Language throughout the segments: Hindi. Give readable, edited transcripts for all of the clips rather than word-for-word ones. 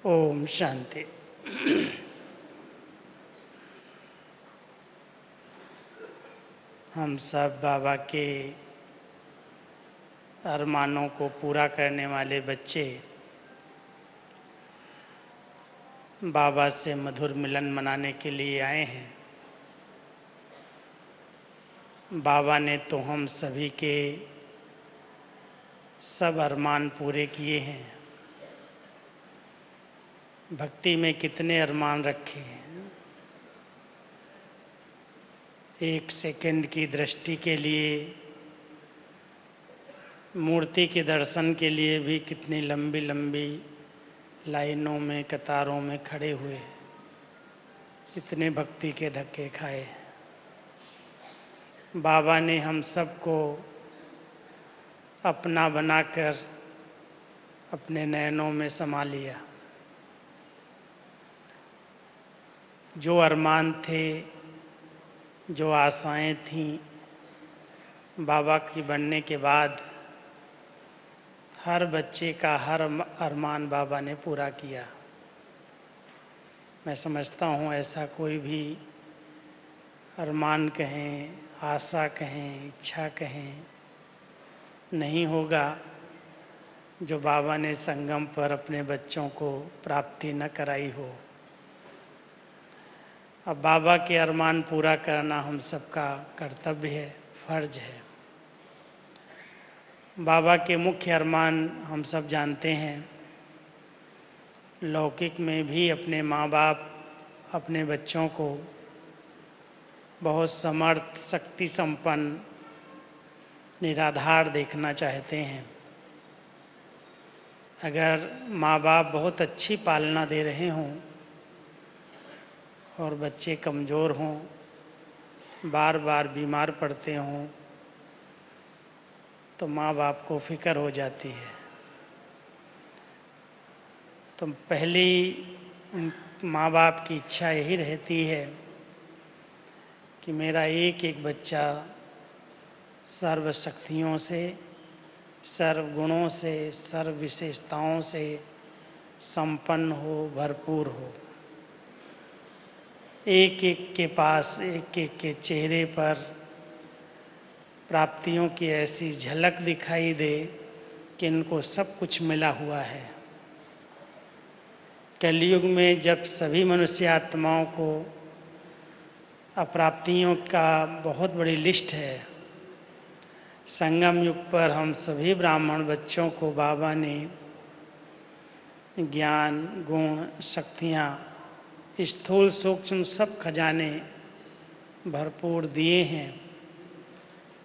ओम शांति। हम सब बाबा के अरमानों को पूरा करने वाले बच्चे बाबा से मधुर मिलन मनाने के लिए आए हैं। बाबा ने तो हम सभी के सब अरमान पूरे किए हैं। भक्ति में कितने अरमान रखे हैं। एक सेकंड की दृष्टि के लिए, मूर्ति के दर्शन के लिए भी कितनी लंबी लंबी लाइनों में, कतारों में खड़े हुए, इतने भक्ति के धक्के खाए। बाबा ने हम सबको अपना बनाकर अपने नयनों में समा लिया। जो अरमान थे, जो आशाएं थीं, बाबा की बनने के बाद हर बच्चे का हर अरमान बाबा ने पूरा किया। मैं समझता हूँ ऐसा कोई भी अरमान कहें, आशा कहें, इच्छा कहें, नहीं होगा जो बाबा ने संगम पर अपने बच्चों को प्राप्ति न कराई हो। अब बाबा के अरमान पूरा करना हम सबका कर्तव्य है, फर्ज है। बाबा के मुख्य अरमान हम सब जानते हैं। लौकिक में भी अपने माँ बाप अपने बच्चों को बहुत समर्थ, शक्ति संपन्न, निराधार देखना चाहते हैं। अगर माँ बाप बहुत अच्छी पालना दे रहे हों और बच्चे कमज़ोर हों, बार बार बीमार पड़ते हों, तो माँ बाप को फिक्र हो जाती है। तो पहली माँ बाप की इच्छा यही रहती है कि मेरा एक एक बच्चा सर्व शक्तियों से, सर्व गुणों से, सर्व विशेषताओं से संपन्न हो, भरपूर हो। एक एक के पास, एक एक के चेहरे पर प्राप्तियों की ऐसी झलक दिखाई दे कि इनको सब कुछ मिला हुआ है। कलयुग में जब सभी मनुष्य आत्माओं को अप्राप्तियों का बहुत बड़ी लिस्ट है, संगम युग पर हम सभी ब्राह्मण बच्चों को बाबा ने ज्ञान, गुण, शक्तियाँ, स्थूल सूक्ष्म सब खजाने भरपूर दिए हैं।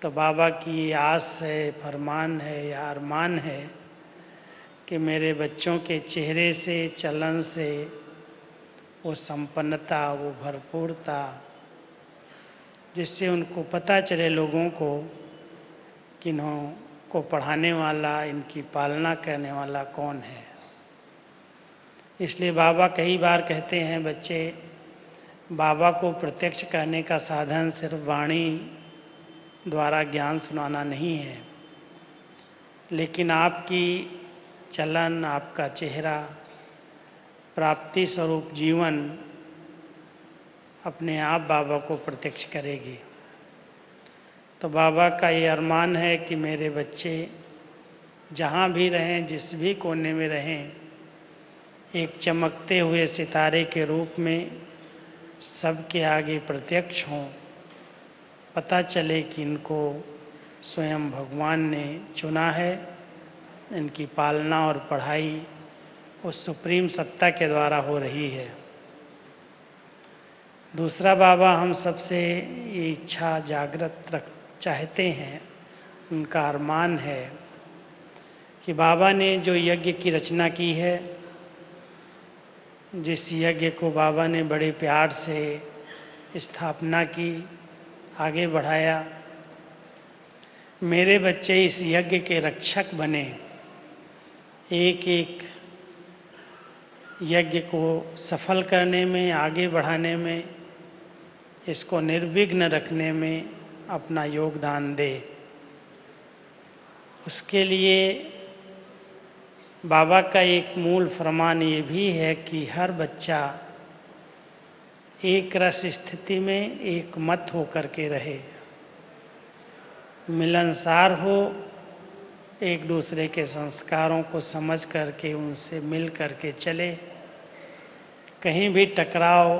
तो बाबा की आस है, फरमान है या अरमान है कि मेरे बच्चों के चेहरे से, चलन से वो संपन्नता, वो भरपूरता, जिससे उनको पता चले लोगों को कि इन्हों को पढ़ाने वाला, इनकी पालना करने वाला कौन है। इसलिए बाबा कई बार कहते हैं, बच्चे, बाबा को प्रत्यक्ष करने का साधन सिर्फ वाणी द्वारा ज्ञान सुनाना नहीं है, लेकिन आपकी चलन, आपका चेहरा, प्राप्ति स्वरूप जीवन अपने आप बाबा को प्रत्यक्ष करेगी। तो बाबा का ये अरमान है कि मेरे बच्चे जहाँ भी रहें, जिस भी कोने में रहें, एक चमकते हुए सितारे के रूप में सबके आगे प्रत्यक्ष हों। पता चले कि इनको स्वयं भगवान ने चुना है। इनकी पालना और पढ़ाई उस सुप्रीम सत्ता के द्वारा हो रही है। दूसरा, बाबा हम सबसे ये इच्छा जागृत चाहते हैं, उनका अरमान है कि बाबा ने जो यज्ञ की रचना की है, जिस यज्ञ को बाबा ने बड़े प्यार से स्थापना की, आगे बढ़ाया, मेरे बच्चे इस यज्ञ के रक्षक बने। एक एक यज्ञ को सफल करने में, आगे बढ़ाने में, इसको निर्विघ्न रखने में अपना योगदान दे। उसके लिए बाबा का एक मूल फरमान ये भी है कि हर बच्चा एक रस स्थिति में एक मत होकर के रहे, मिलनसार हो, एक दूसरे के संस्कारों को समझ करके उनसे मिल करके चले, कहीं भी टकराव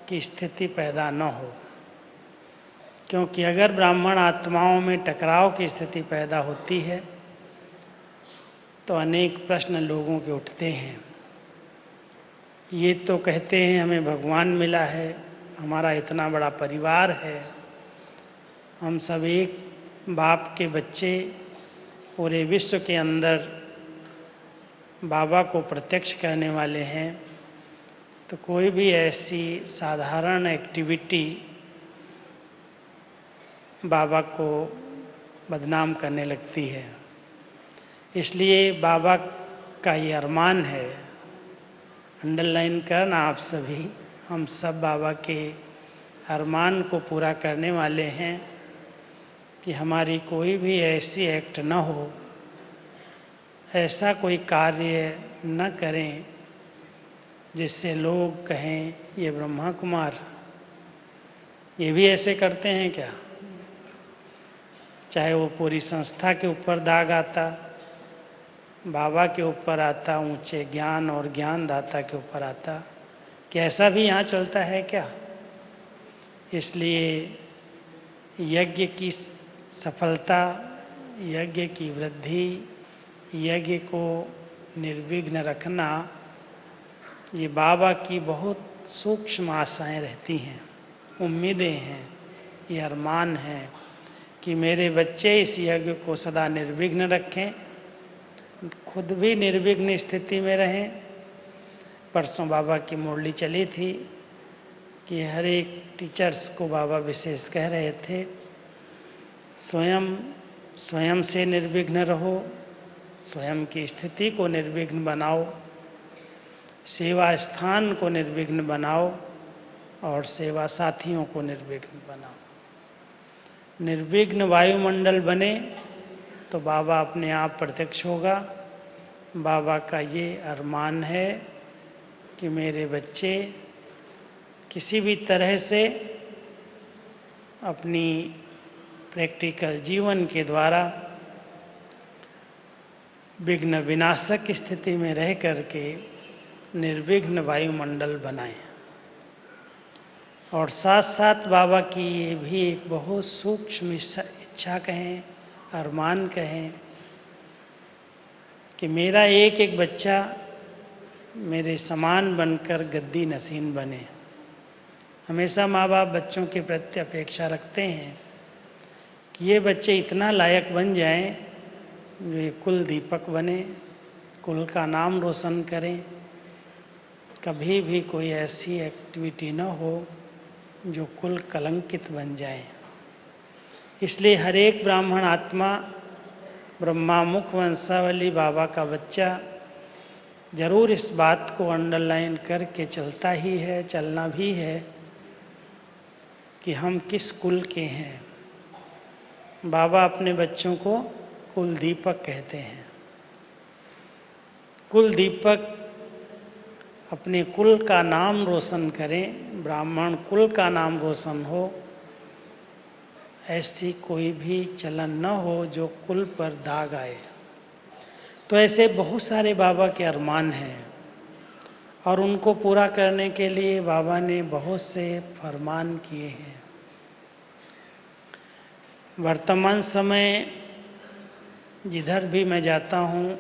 की स्थिति पैदा न हो। क्योंकि अगर ब्राह्मण आत्माओं में टकराव की स्थिति पैदा होती है तो अनेक प्रश्न लोगों के उठते हैं। ये तो कहते हैं हमें भगवान मिला है, हमारा इतना बड़ा परिवार है, हम सब एक बाप के बच्चे पूरे विश्व के अंदर बाबा को प्रत्यक्ष करने वाले हैं, तो कोई भी ऐसी साधारण एक्टिविटी बाबा को बदनाम करने लगती है। इसलिए बाबा का ये अरमान है, अंडरलाइन करना आप सभी, हम सब बाबा के अरमान को पूरा करने वाले हैं कि हमारी कोई भी ऐसी एक्ट न हो, ऐसा कोई कार्य न करें जिससे लोग कहें ये ब्रह्मा कुमार। ये भी ऐसे करते हैं क्या? चाहे वो पूरी संस्था के ऊपर दाग आता, बाबा के ऊपर आता, ऊंचे ज्ञान और ज्ञानदाता के ऊपर आता, क्या ऐसा भी यहाँ चलता है क्या? इसलिए यज्ञ की सफलता, यज्ञ की वृद्धि, यज्ञ को निर्विघ्न रखना, ये बाबा की बहुत सूक्ष्म आशाएं रहती हैं, उम्मीदें हैं, ये अरमान है कि मेरे बच्चे इस यज्ञ को सदा निर्विघ्न रखें, खुद भी निर्विघ्न स्थिति में रहें। परसों बाबा की मुरली चली थी कि हर एक टीचर्स को बाबा विशेष कह रहे थे, स्वयं से निर्विघ्न रहो, स्वयं की स्थिति को निर्विघ्न बनाओ, सेवा स्थान को निर्विघ्न बनाओ और सेवा साथियों को निर्विघ्न बनाओ। निर्विघ्न वायुमंडल बने तो बाबा अपने आप प्रत्यक्ष होगा। बाबा का ये अरमान है कि मेरे बच्चे किसी भी तरह से अपनी प्रैक्टिकल जीवन के द्वारा विघ्न विनाशक स्थिति में रह करके निर्विघ्न वायुमंडल बनाएं। और साथ साथ बाबा की ये भी एक बहुत सूक्ष्म इच्छा कहें, अरमान कहें कि मेरा एक एक बच्चा मेरे समान बनकर गद्दी नसीन बने। हमेशा माँ बाप बच्चों के प्रति अपेक्षा रखते हैं कि ये बच्चे इतना लायक बन जाएं, वे कुल दीपक बने, कुल का नाम रोशन करें, कभी भी कोई ऐसी एक्टिविटी न हो जो कुल कलंकित बन जाए। इसलिए हर एक ब्राह्मण आत्मा, ब्रह्मा मुख वंशावली बाबा का बच्चा जरूर इस बात को अंडरलाइन करके चलता ही है, चलना भी है कि हम किस कुल के हैं। बाबा अपने बच्चों को कुल दीपक कहते हैं। कुल दीपक अपने कुल का नाम रोशन करें, ब्राह्मण कुल का नाम रोशन हो, ऐसी कोई भी चलन न हो जो कुल पर दाग आए। तो ऐसे बहुत सारे बाबा के अरमान हैं और उनको पूरा करने के लिए बाबा ने बहुत से फरमान किए हैं। वर्तमान समय जिधर भी मैं जाता हूँ,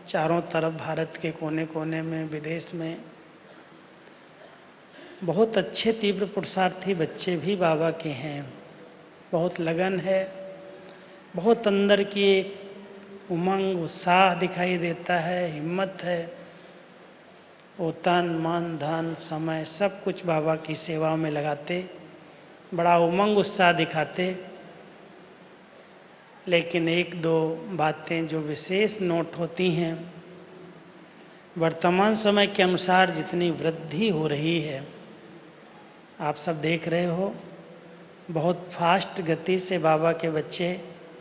चारों तरफ भारत के कोने कोने में, विदेश में बहुत अच्छे तीव्र पुरुषार्थी बच्चे भी बाबा के हैं। बहुत लगन है, बहुत अंदर की एक उमंग उत्साह दिखाई देता है, हिम्मत है, वो तन मन धन समय सब कुछ बाबा की सेवा में लगाते, बड़ा उमंग उत्साह दिखाते। लेकिन एक दो बातें जो विशेष नोट होती हैं, वर्तमान समय के अनुसार जितनी वृद्धि हो रही है, आप सब देख रहे हो, बहुत फास्ट गति से बाबा के बच्चे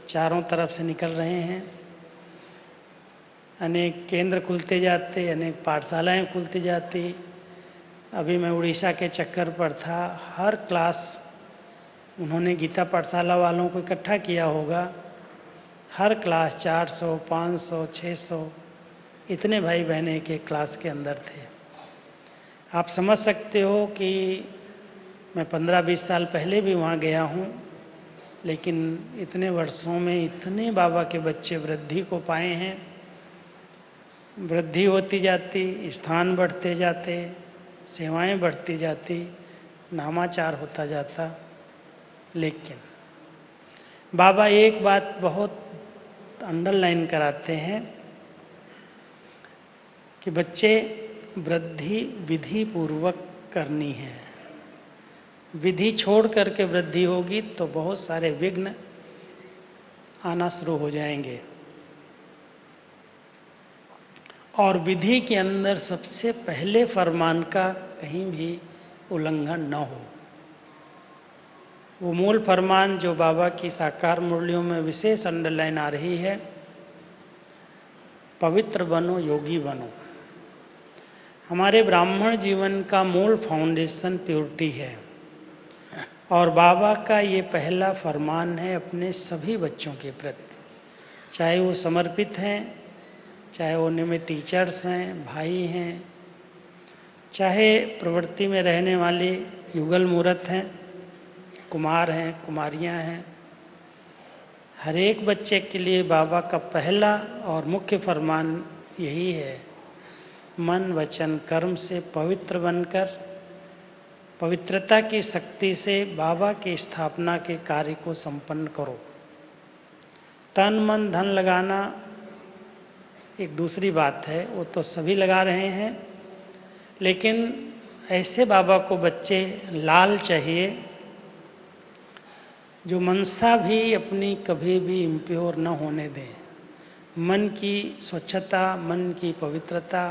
चारों तरफ से निकल रहे हैं। अनेक केंद्र खुलते जाते, अनेक पाठशालाएं खुलती जाती। अभी मैं उड़ीसा के चक्कर पर था, हर क्लास उन्होंने गीता पाठशाला वालों को इकट्ठा किया होगा, हर क्लास 400, 500, 600 इतने भाई बहन एक एक क्लास के अंदर थे। आप समझ सकते हो कि मैं 15-20 साल पहले भी वहाँ गया हूँ, लेकिन इतने वर्षों में इतने बाबा के बच्चे वृद्धि को पाए हैं। वृद्धि होती जाती, स्थान बढ़ते जाते, सेवाएं बढ़ती जाती, नामाचार होता जाता। लेकिन बाबा एक बात बहुत अंडरलाइन कराते हैं कि बच्चे वृद्धि विधि पूर्वक करनी है। विधि छोड़ करके वृद्धि होगी तो बहुत सारे विघ्न आना शुरू हो जाएंगे। और विधि के अंदर सबसे पहले फरमान का कहीं भी उल्लंघन न हो। वो मूल फरमान जो बाबा की साकार मुरलियों में विशेष अंडरलाइन आ रही है, पवित्र बनो, योगी बनो। हमारे ब्राह्मण जीवन का मूल फाउंडेशन प्योरिटी है, और बाबा का ये पहला फरमान है अपने सभी बच्चों के प्रति, चाहे वो समर्पित हैं, चाहे वो उनमें टीचर्स हैं, भाई हैं, चाहे प्रवृत्ति में रहने वाले युगल मूर्त हैं, कुमार हैं, कुमारियां हैं। हर एक बच्चे के लिए बाबा का पहला और मुख्य फरमान यही है, मन वचन कर्म से पवित्र बनकर पवित्रता की शक्ति से बाबा की स्थापना के कार्य को संपन्न करो। तन मन धन लगाना एक दूसरी बात है, वो तो सभी लगा रहे हैं, लेकिन ऐसे बाबा को बच्चे लाल चाहिए जो मनसा भी अपनी कभी भी इम्प्योर न होने दें। मन की स्वच्छता, मन की पवित्रता,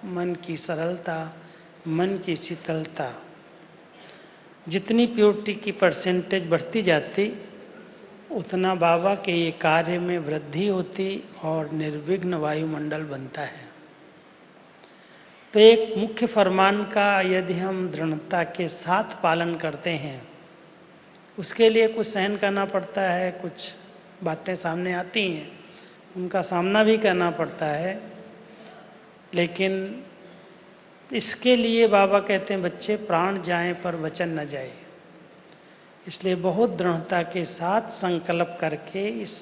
मन की सरलता, मन की शीतलता, जितनी प्योरिटी की परसेंटेज बढ़ती जाती, उतना बाबा के ये कार्य में वृद्धि होती और निर्विघ्न वायुमंडल बनता है। तो एक मुख्य फरमान का यदि हम दृढ़ता के साथ पालन करते हैं, उसके लिए कुछ सहन करना पड़ता है, कुछ बातें सामने आती हैं, उनका सामना भी करना पड़ता है, लेकिन इसके लिए बाबा कहते हैं बच्चे प्राण जाएं पर वचन न जाए। इसलिए बहुत दृढ़ता के साथ संकल्प करके इस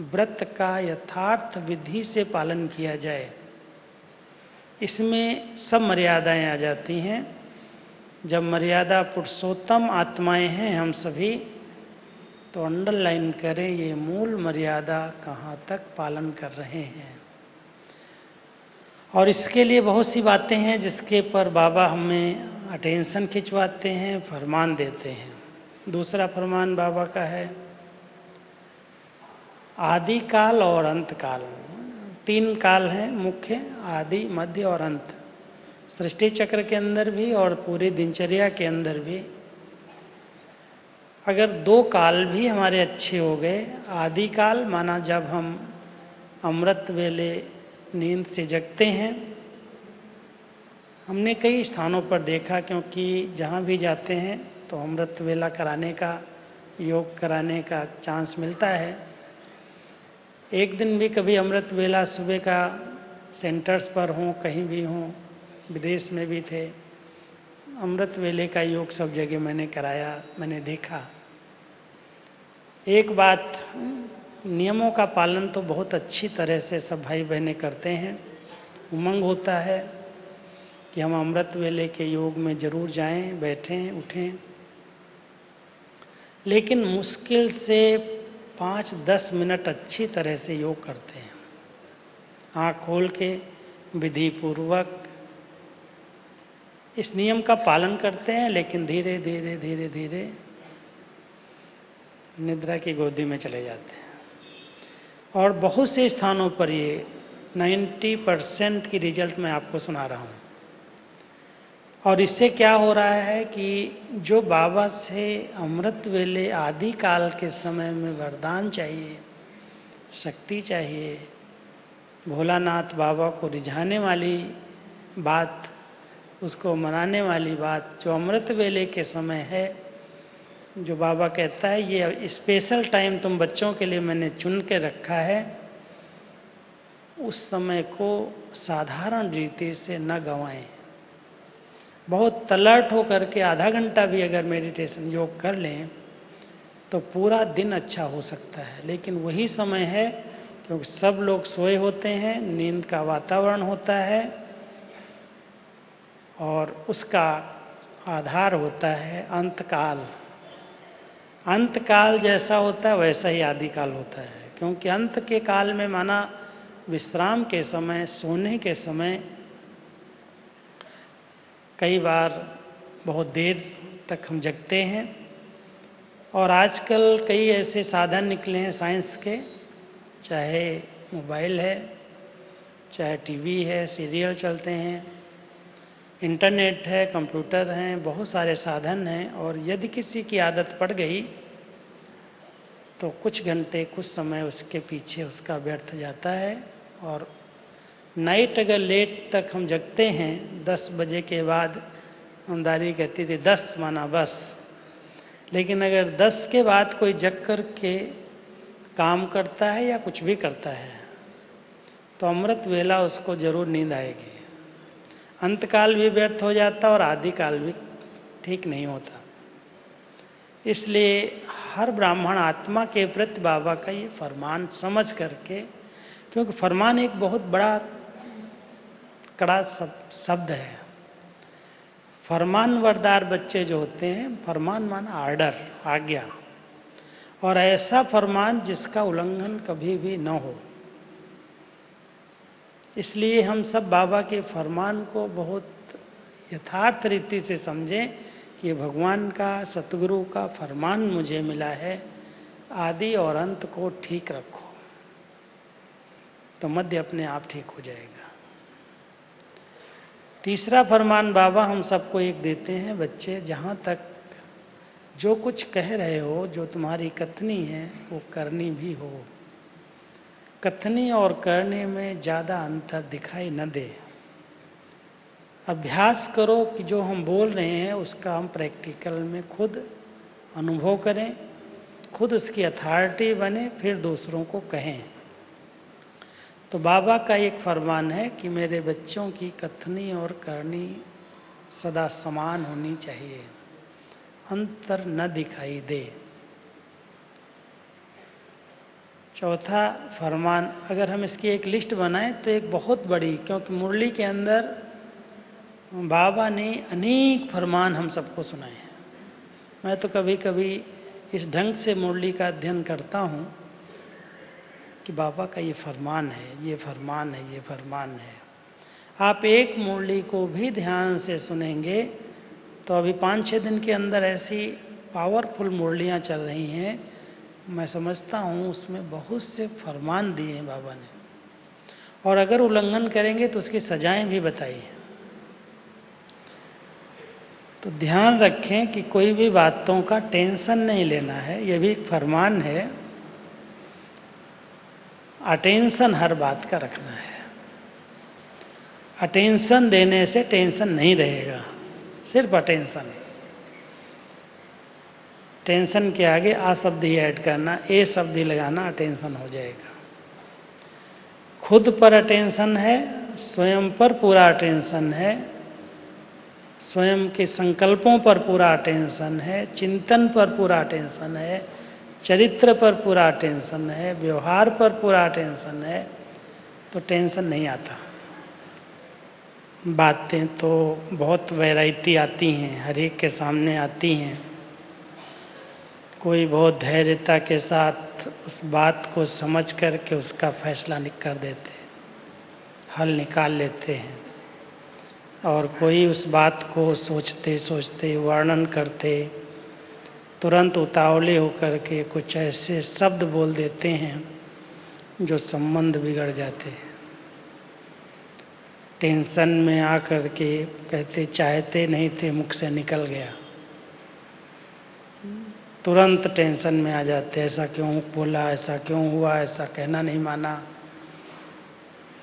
व्रत का यथार्थ विधि से पालन किया जाए। इसमें सब मर्यादाएं आ जाती हैं। जब मर्यादा पुरुषोत्तम आत्माएं हैं हम सभी, तो अंडरलाइन करें ये मूल मर्यादा कहाँ तक पालन कर रहे हैं। और इसके लिए बहुत सी बातें हैं जिसके पर बाबा हमें अटेंशन खिंचवाते हैं, फरमान देते हैं। दूसरा फरमान बाबा का है आदि काल और अंत काल। 3 काल हैं मुख्य, आदि, मध्य और अंत। सृष्टि चक्र के अंदर भी और पूरी दिनचर्या के अंदर भी अगर 2 काल भी हमारे अच्छे हो गए, आदि काल माना जब हम अमृत वेले नींद से जगते हैं। हमने कई स्थानों पर देखा, क्योंकि जहाँ भी जाते हैं तो अमृत वेला कराने का, योग कराने का चांस मिलता है। एक दिन भी कभी अमृत वेला सुबह का सेंटर्स पर हों, कहीं भी हों, विदेश में भी थे, अमृत वेले का योग सब जगह मैंने कराया, मैंने देखा। एक बात, नियमों का पालन तो बहुत अच्छी तरह से सब भाई बहनें करते हैं। उमंग होता है कि हम अमृत वेले के योग में जरूर जाएं, बैठें, उठें, लेकिन मुश्किल से 5-10 मिनट अच्छी तरह से योग करते हैं, आँख खोल के विधि पूर्वक इस नियम का पालन करते हैं, लेकिन धीरे धीरे धीरे धीरे निद्रा की गोदी में चले जाते हैं। और बहुत से स्थानों पर ये 90% की रिजल्ट मैं आपको सुना रहा हूँ। और इससे क्या हो रहा है कि जो बाबा से अमृत वेले आदि काल के समय में वरदान चाहिए, शक्ति चाहिए, भोलानाथ बाबा को रिझाने वाली बात, उसको मनाने वाली बात जो अमृत वेले के समय है, जो बाबा कहता है ये स्पेशल टाइम तुम बच्चों के लिए मैंने चुन के रखा है, उस समय को साधारण रीति से न गंवाएं। बहुत तलर्ट होकर के आधा घंटा भी अगर मेडिटेशन योग कर लें तो पूरा दिन अच्छा हो सकता है। लेकिन वही समय है क्योंकि सब लोग सोए होते हैं, नींद का वातावरण होता है और उसका आधार होता है अंतकाल। अंतकाल जैसा होता है वैसा ही आदिकाल होता है, क्योंकि अंत के काल में माना विश्राम के समय, सोने के समय कई बार बहुत देर तक हम जगते हैं। और आजकल कई ऐसे साधन निकले हैं साइंस के, चाहे मोबाइल है, चाहे टीवी है, सीरियल चलते हैं, इंटरनेट है, कंप्यूटर हैं, बहुत सारे साधन हैं। और यदि किसी की आदत पड़ गई तो कुछ घंटे, कुछ समय उसके पीछे उसका व्यर्थ जाता है। और नाइट अगर लेट तक हम जगते हैं, 10 बजे के बाद, हमदारी कहती थी 10 माना बस। लेकिन अगर 10 के बाद कोई जग कर के काम करता है या कुछ भी करता है तो अमृत वेला उसको जरूर नींद आएगी। अंतकाल भी व्यर्थ हो जाता और आदिकाल भी ठीक नहीं होता। इसलिए हर ब्राह्मण आत्मा के प्रति बाबा का ये फरमान समझ करके, क्योंकि फरमान एक बहुत बड़ा कड़ा शब्द है। फरमानवरदार बच्चे जो होते हैं, फरमान माना आर्डर, आज्ञा, और ऐसा फरमान जिसका उल्लंघन कभी भी न हो। इसलिए हम सब बाबा के फरमान को बहुत यथार्थ रीति से समझें कि भगवान का, सतगुरु का फरमान मुझे मिला है, आदि और अंत को ठीक रखो, तो मध्य अपने आप ठीक हो जाएगा। तीसरा फरमान बाबा हम सबको एक देते हैं, बच्चे जहां तक जो कुछ कह रहे हो, जो तुम्हारी कथनी है वो करनी भी हो। कथनी और करने में ज़्यादा अंतर दिखाई न दे। अभ्यास करो कि जो हम बोल रहे हैं उसका हम प्रैक्टिकल में खुद अनुभव करें, खुद उसकी अथॉरिटी बने, फिर दूसरों को कहें। तो बाबा का एक फरमान है कि मेरे बच्चों की कथनी और करनी सदा समान होनी चाहिए, अंतर न दिखाई दे। चौथा फरमान, अगर हम इसकी एक लिस्ट बनाएं तो एक बहुत बड़ी, क्योंकि मुरली के अंदर बाबा ने अनेक फरमान हम सबको सुनाए हैं। मैं तो कभी कभी इस ढंग से मुरली का अध्ययन करता हूँ कि बाबा का ये फरमान है, ये फरमान है, ये फरमान है। आप एक मुरली को भी ध्यान से सुनेंगे तो अभी 5-6 दिन के अंदर ऐसी पावरफुल मुरलियाँ चल रही हैं, मैं समझता हूँ उसमें बहुत से फरमान दिए हैं बाबा ने, और अगर उल्लंघन करेंगे तो उसकी सजाएं भी बताई हैं। तो ध्यान रखें कि कोई भी बातों का टेंशन नहीं लेना है, यह भी एक फरमान है। अटेंशन हर बात का रखना है। अटेंशन देने से टेंशन नहीं रहेगा, सिर्फ अटेंशन। टेंशन के आगे आ शब्द ही ऐड करना, ए शब्द ही लगाना, अटेंशन हो जाएगा। खुद पर अटेंशन है, स्वयं पर पूरा अटेंशन है, स्वयं के संकल्पों पर पूरा अटेंशन है, चिंतन पर पूरा अटेंशन है, चरित्र पर पूरा अटेंशन है, व्यवहार पर पूरा अटेंशन है, तो टेंशन नहीं आता। बातें तो बहुत वैरायटी आती हैं, हर एक के सामने आती हैं। कोई बहुत धैर्यता के साथ उस बात को समझ करके उसका फैसला कर देते हैं, हल निकाल लेते हैं, और कोई उस बात को सोचते सोचते, वर्णन करते, तुरंत उतावले होकर के कुछ ऐसे शब्द बोल देते हैं जो संबंध बिगड़ जाते हैं। टेंशन में आकर के कहते चाहते नहीं थे, मुख से निकल गया, तुरंत टेंशन में आ जाते, ऐसा क्यों बोला, ऐसा क्यों हुआ, ऐसा कहना नहीं माना।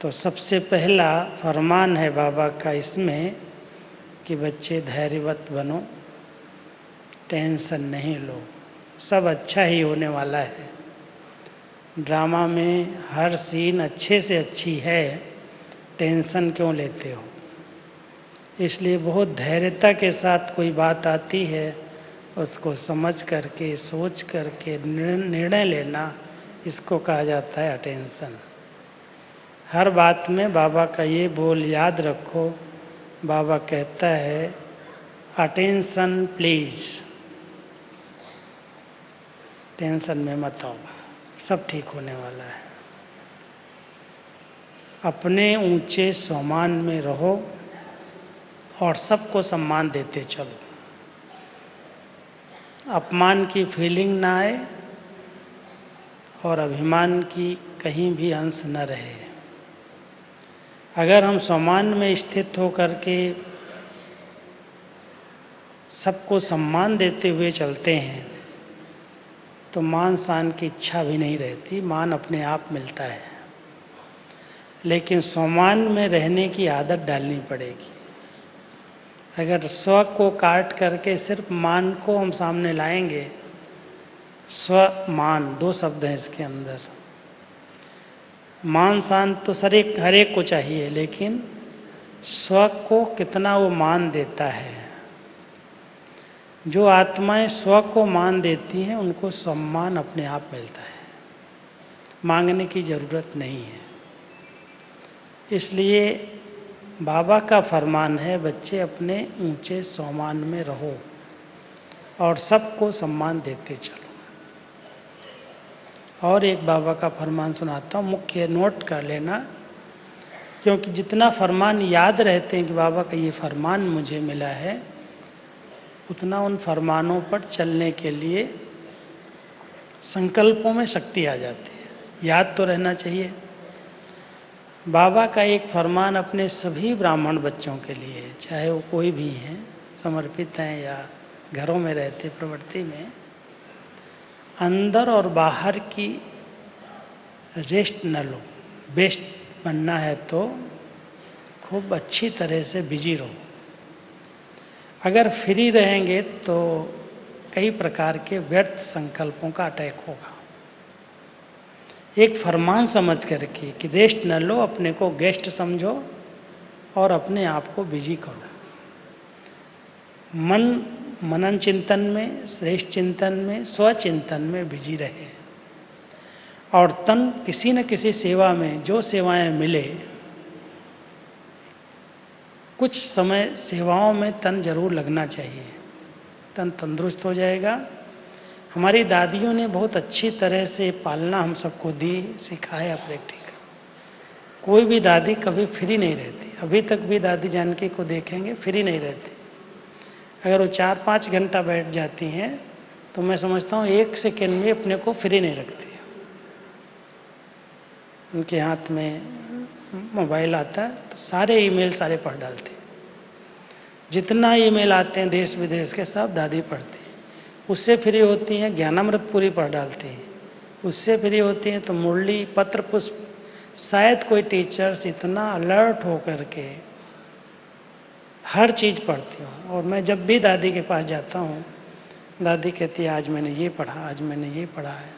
तो सबसे पहला फरमान है बाबा का इसमें कि बच्चे धैर्यवत बनो, टेंशन नहीं लो, सब अच्छा ही होने वाला है। ड्रामा में हर सीन अच्छे से अच्छी है, टेंशन क्यों लेते हो? इसलिए बहुत धैर्यता के साथ कोई बात आती है, उसको समझ करके सोच करके निर्णय लेना, इसको कहा जाता है अटेंशन। हर बात में बाबा का ये बोल याद रखो। बाबा कहता है अटेंशन प्लीज, टेंशन में मत आओ, सब ठीक होने वाला है। अपने ऊंचे सम्मान में रहो और सबको सम्मान देते चलो। अपमान की फीलिंग ना आए और अभिमान की कहीं भी अंश न रहे। अगर हम सम्मान में स्थित होकर के सबको सम्मान देते हुए चलते हैं तो मान शान की इच्छा भी नहीं रहती, मान अपने आप मिलता है। लेकिन सम्मान में रहने की आदत डालनी पड़ेगी। अगर स्व को काट करके सिर्फ मान को हम सामने लाएंगे, स्व मान दो शब्द हैं इसके अंदर। मान शान तो हर एक को चाहिए, लेकिन स्व को कितना वो मान देता है। जो आत्माएं स्व को मान देती हैं उनको सम्मान अपने आप मिलता है, मांगने की जरूरत नहीं है। इसलिए बाबा का फरमान है बच्चे अपने ऊंचे सम्मान में रहो और सबको सम्मान देते चलो। और एक बाबा का फरमान सुनाता हूँ, मुख्य नोट कर लेना, क्योंकि जितना फरमान याद रहते हैं कि बाबा का ये फरमान मुझे मिला है, उतना उन फरमानों पर चलने के लिए संकल्पों में शक्ति आ जाती है। याद तो रहना चाहिए। बाबा का एक फरमान अपने सभी ब्राह्मण बच्चों के लिए, चाहे वो कोई भी हैं, समर्पित हैं या घरों में रहते प्रवृत्ति में, अंदर और बाहर की रेस्ट न लो। बेस्ट बनना है तो खूब अच्छी तरह से बिजी रहो। अगर फ्री रहेंगे तो कई प्रकार के व्यर्थ संकल्पों का अटैक होगा। एक फरमान समझ करके कि रेस्ट न लो, अपने को गेस्ट समझो और अपने आप को बिजी करो। मन मनन चिंतन में, श्रेष्ठ चिंतन में, स्वचिंतन में बिजी रहे और तन किसी न किसी सेवा में, जो सेवाएं मिले, कुछ समय सेवाओं में तन जरूर लगना चाहिए। तन तंदुरुस्त हो जाएगा। हमारी दादियों ने बहुत अच्छी तरह से पालना हम सबको दी, सिखाया प्रैक्टिकल। कोई भी दादी कभी फ्री नहीं रहती। अभी तक भी दादी जानकी को देखेंगे फ्री नहीं रहती। अगर वो 4-5 घंटा बैठ जाती हैं तो मैं समझता हूँ 1 सेकेंड में अपने को फ्री नहीं रखती। उनके हाथ में मोबाइल आता है तो सारे ईमेल सारे पढ़ डालते हैं। जितना ईमेल आते हैं देश विदेश के, सब दादी पढ़ती हैं। उससे फ्री होती हैं ज्ञानामृत पूरी पढ़ डालती हैं। उससे फ्री होती हैं तो मुरली, पत्र पुष्प, शायद कोई टीचर्स इतना अलर्ट हो करके हर चीज़ पढ़ती हूँ। और मैं जब भी दादी के पास जाता हूँ, दादी कहती है आज मैंने ये पढ़ा, आज मैंने ये पढ़ा है।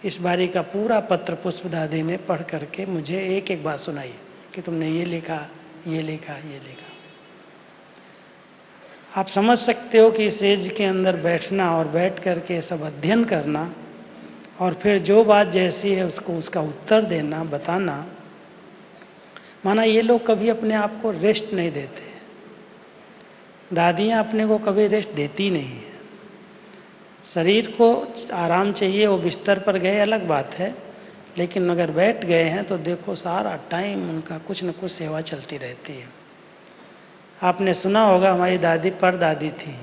इस बारी का पूरा पत्र पुष्प दादी ने पढ़ करके मुझे एक एक बात सुनाई कि तुमने ये लिखा, ये लिखा, ये लिखा। आप समझ सकते हो कि इस एज के अंदर बैठना और बैठ करके सब अध्ययन करना और फिर जो बात जैसी है उसको उसका उत्तर देना, बताना। माना ये लोग कभी अपने आप को रेस्ट नहीं देते। दादियाँ अपने को कभी रेस्ट देती नहीं है। शरीर को आराम चाहिए, वो बिस्तर पर गए अलग बात है, लेकिन अगर बैठ गए हैं तो देखो सारा टाइम उनका कुछ न कुछ सेवा चलती रहती है। आपने सुना होगा हमारी दादी परदादी थी।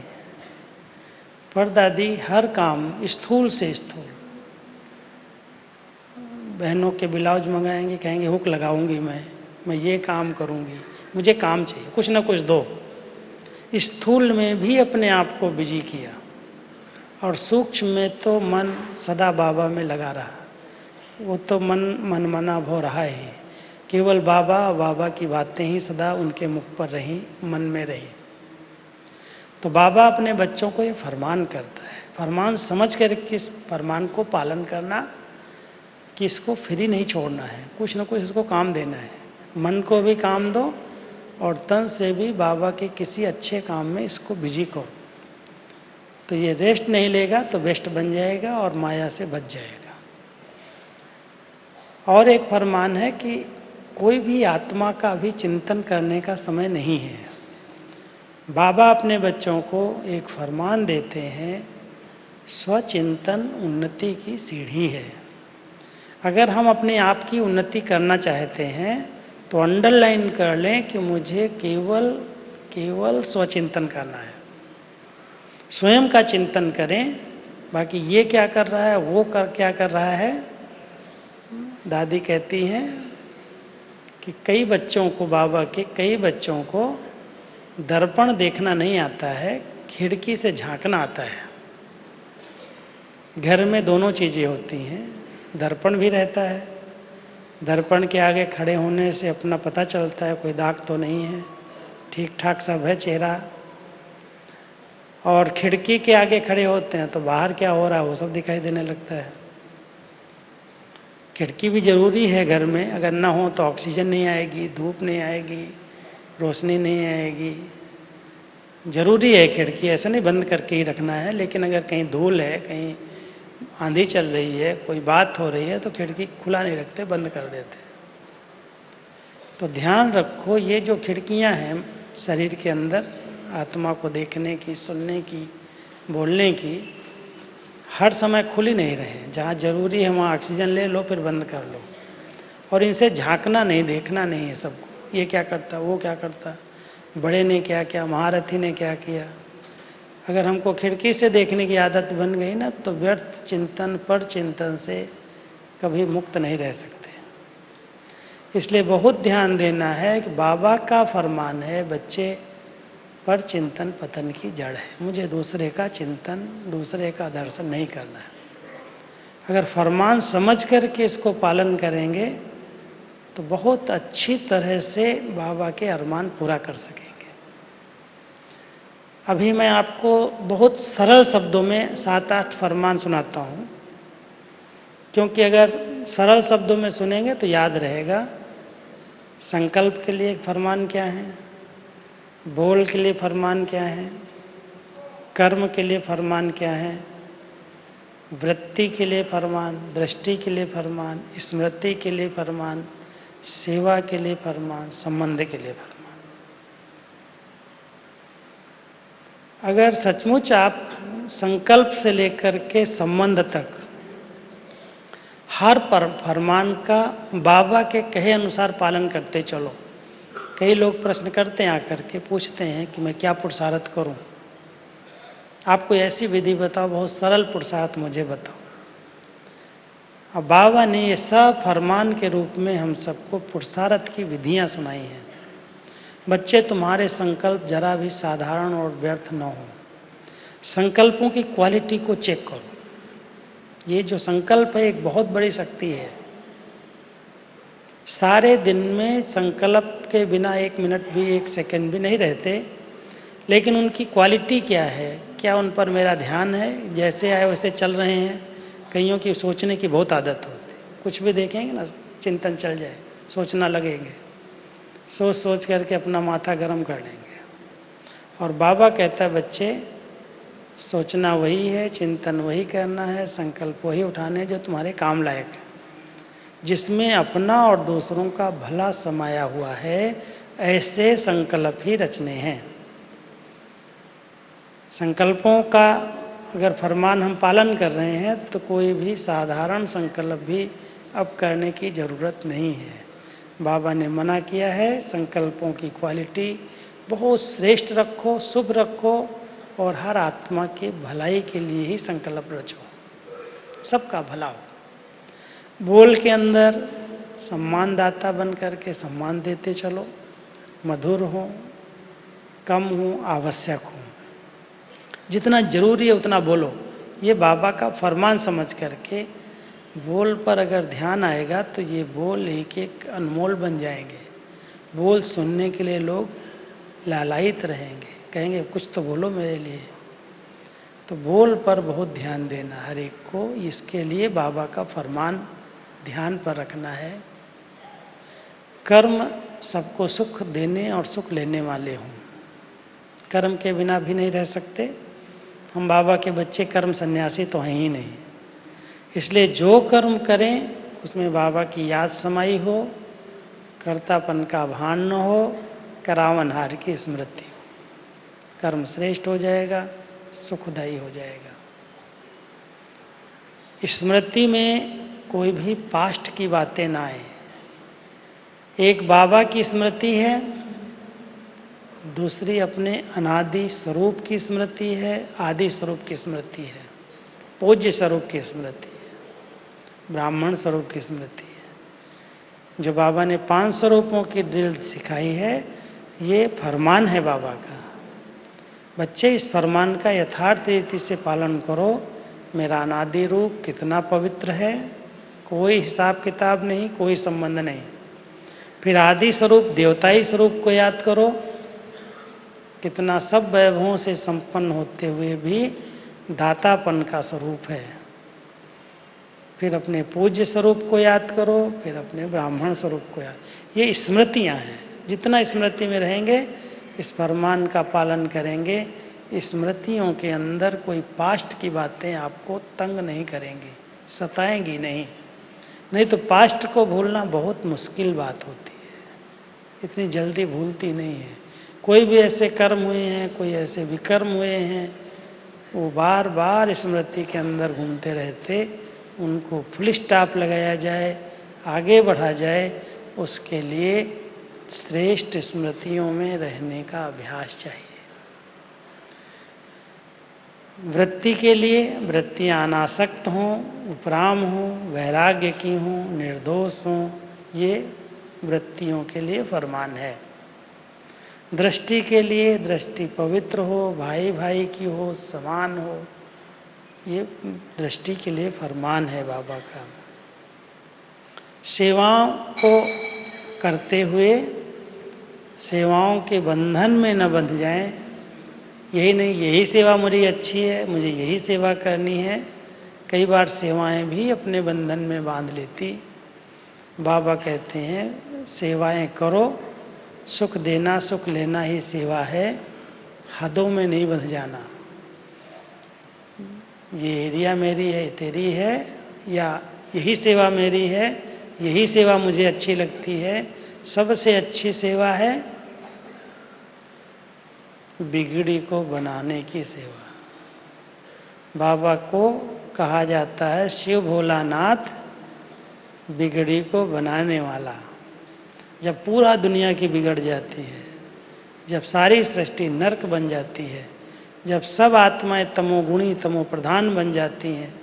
परदादी हर काम स्थूल से स्थूल, बहनों के ब्लाउज मंगाएंगे, कहेंगे हुक लगाऊंगी, मैं ये काम करूंगी, मुझे काम चाहिए, कुछ ना कुछ दो। स्थूल में भी अपने आप को बिजी किया और सूक्ष्म में तो मन सदा बाबा में लगा रहा। वो तो मन मनमना हो रहा है, केवल बाबा बाबा की बातें ही सदा उनके मुख पर रहीं, मन में रही। तो बाबा अपने बच्चों को ये फरमान करता है, फरमान समझ कर के इस फरमान को पालन करना कि इसको फ्री नहीं छोड़ना है, कुछ ना कुछ इसको काम देना है। मन को भी काम दो और तन से भी बाबा के किसी अच्छे काम में इसको बिजी करो। तो ये रेस्ट नहीं लेगा तो वेस्ट बन जाएगा और माया से बच जाएगा। और एक फरमान है कि कोई भी आत्मा का भी चिंतन करने का समय नहीं है। बाबा अपने बच्चों को एक फरमान देते हैं, स्वचिंतन उन्नति की सीढ़ी है। अगर हम अपने आप की उन्नति करना चाहते हैं तो अंडरलाइन कर लें कि मुझे केवल स्वचिंतन करना है। स्वयं का चिंतन करें, बाकी ये क्या कर रहा है, वो क्या कर रहा है। दादी कहती हैं कि बाबा के कई बच्चों को दर्पण देखना नहीं आता है, खिड़की से झांकना आता है। घर में दोनों चीजें होती हैं, दर्पण भी रहता है, दर्पण के आगे खड़े होने से अपना पता चलता है कोई दाग तो नहीं है, ठीक ठाक सब है चेहरा। और खिड़की के आगे खड़े होते हैं तो बाहर क्या हो रहा है वो सब दिखाई देने लगता है। खिड़की भी जरूरी है घर में, अगर ना हो तो ऑक्सीजन नहीं आएगी, धूप नहीं आएगी, रोशनी नहीं आएगी। जरूरी है खिड़की, ऐसा नहीं बंद करके ही रखना है, लेकिन अगर कहीं धूल है, कहीं आंधी चल रही है, कोई बात हो रही है तो खिड़की खुला नहीं रखते, बंद कर देते। तो ध्यान रखो, ये जो खिड़कियां हैं शरीर के अंदर आत्मा को देखने की, सुनने की, बोलने की, हर समय खुली नहीं रहे। जहाँ जरूरी है वहाँ ऑक्सीजन ले लो, फिर बंद कर लो। और इनसे झांकना नहीं, देखना नहीं है सबको, ये क्या करता, वो क्या करता, बड़े ने क्या किया, महारथी ने क्या किया। अगर हमको खिड़की से देखने की आदत बन गई ना तो व्यर्थ चिंतन पर चिंतन से कभी मुक्त नहीं रह सकते। इसलिए बहुत ध्यान देना है कि बाबा का फरमान है, बच्चे पर चिंतन पतन की जड़ है। मुझे दूसरे का चिंतन, दूसरे का दर्शन नहीं करना है। अगर फरमान समझ करके इसको पालन करेंगे तो बहुत अच्छी तरह से बाबा के अरमान पूरा कर सकेंगे। अभी मैं आपको बहुत सरल शब्दों में 7-8 फरमान सुनाता हूं, क्योंकि अगर सरल शब्दों में सुनेंगे तो याद रहेगा। संकल्प के लिए एक फरमान क्या है, बोल के लिए फरमान क्या है, कर्म के लिए फरमान क्या है, वृत्ति के लिए फरमान, दृष्टि के लिए फरमान, स्मृति के लिए फरमान, सेवा के लिए फरमान, संबंध के लिए फरमान। अगर सचमुच आप संकल्प से लेकर के संबंध तक हर फरमान का बाबा के कहे अनुसार पालन करते चलो। कई लोग प्रश्न करते हैं, आकर के पूछते हैं कि मैं क्या पुरुषार्थ करूं, आप कोई ऐसी विधि बताओ, बहुत सरल पुरुषार्थ मुझे बताओ। अब बाबा ने ये सब फरमान के रूप में हम सबको पुरुषार्थ की विधियां सुनाई हैं। बच्चे, तुम्हारे संकल्प जरा भी साधारण और व्यर्थ न हो। संकल्पों की क्वालिटी को चेक करो। ये जो संकल्प है एक बहुत बड़ी शक्ति है। सारे दिन में संकल्प के बिना 1 मिनट भी, 1 सेकंड भी नहीं रहते, लेकिन उनकी क्वालिटी क्या है, क्या उन पर मेरा ध्यान है, जैसे आए वैसे चल रहे हैं। कईयों की सोचने की बहुत आदत होती है, कुछ भी देखेंगे ना चिंतन चल जाए, सोचना लगेंगे, सोच सोच करके अपना माथा गर्म कर लेंगे। और बाबा कहता है, बच्चे सोचना वही है, चिंतन वही करना है, संकल्प वही उठाने जो तुम्हारे काम लायक है, जिसमें अपना और दूसरों का भला समाया हुआ है, ऐसे संकल्प ही रचने हैं। संकल्पों का अगर फरमान हम पालन कर रहे हैं तो कोई भी साधारण संकल्प भी अब करने की ज़रूरत नहीं है। बाबा ने मना किया है, संकल्पों की क्वालिटी बहुत श्रेष्ठ रखो, शुभ रखो और हर आत्मा के भलाई के लिए ही संकल्प रचो, सबका भला हो। बोल के अंदर सम्मानदाता बन करके सम्मान देते चलो, मधुर हो, कम हो, आवश्यक हो, जितना जरूरी है उतना बोलो। ये बाबा का फरमान समझ करके बोल पर अगर ध्यान आएगा तो ये बोल एक एक अनमोल बन जाएंगे। बोल सुनने के लिए लोग लालायित रहेंगे, कहेंगे कुछ तो बोलो मेरे लिए। तो बोल पर बहुत ध्यान देना हर एक को, इसके लिए बाबा का फरमान ध्यान पर रखना है। कर्म सबको सुख देने और सुख लेने वाले हों, कर्म के बिना भी नहीं रह सकते। हम बाबा के बच्चे कर्म सन्यासी तो हैं ही नहीं, इसलिए जो कर्म करें उसमें बाबा की याद समाई हो, कर्तापन का भान न हो, करावनहार की स्मृति हो, कर्म श्रेष्ठ हो जाएगा, सुखदायी हो जाएगा। स्मृति में कोई भी पास्ट की बातें ना आए। एक बाबा की स्मृति है, दूसरी अपने अनादि स्वरूप की स्मृति है, आदि स्वरूप की स्मृति है, पूज्य स्वरूप की स्मृति है, ब्राह्मण स्वरूप की स्मृति है। जो बाबा ने 5 स्वरूपों की ड्रिल सिखाई है, ये फरमान है बाबा का। बच्चे इस फरमान का यथार्थ रीति से पालन करो। मेरा अनादि रूप कितना पवित्र है, कोई हिसाब किताब नहीं, कोई संबंध नहीं। फिर आदि स्वरूप देवताई स्वरूप को याद करो, कितना सब वैभवों से संपन्न होते हुए भी दातापन का स्वरूप है। फिर अपने पूज्य स्वरूप को याद करो, फिर अपने ब्राह्मण स्वरूप को याद। ये स्मृतियां हैं। जितना स्मृति में रहेंगे, इस फरमान का पालन करेंगे, स्मृतियों के अंदर कोई पास्ट की बातें आपको तंग नहीं करेंगी, सताएंगी नहीं। नहीं तो पास्ट को भूलना बहुत मुश्किल बात होती है, इतनी जल्दी भूलती नहीं है। कोई भी ऐसे कर्म हुए हैं, कोई ऐसे विकर्म हुए हैं, वो बार बार स्मृति के अंदर घूमते रहते, उनको फुल स्टॉप लगाया जाए, आगे बढ़ा जाए, उसके लिए श्रेष्ठ स्मृतियों में रहने का अभ्यास चाहिए। वृत्ति के लिए वृत्तियां अनासक्त हों, उपराम हों, वैराग्य की हों, निर्दोष हों, ये वृत्तियों के लिए फरमान है। दृष्टि के लिए दृष्टि पवित्र हो, भाई भाई की हो, समान हो, ये दृष्टि के लिए फरमान है बाबा का। सेवाओं को करते हुए सेवाओं के बंधन में न बंध जाएं। यही नहीं, यही सेवा मेरी अच्छी है, मुझे यही सेवा करनी है। कई बार सेवाएं भी अपने बंधन में बांध लेती। बाबा कहते हैं सेवाएं करो, सुख देना सुख लेना ही सेवा है, हदों में नहीं बंध जाना। ये एरिया मेरी है, तेरी है, या यही सेवा मेरी है, यही सेवा मुझे अच्छी लगती है। सबसे अच्छी सेवा है बिगड़ी को बनाने की सेवा। बाबा को कहा जाता है शिव भोलानाथ बिगड़ी को बनाने वाला। जब पूरा दुनिया की बिगड़ जाती है, जब सारी सृष्टि नरक बन जाती है, जब सब आत्माएं तमोगुणी तमोप्रधान बन जाती हैं,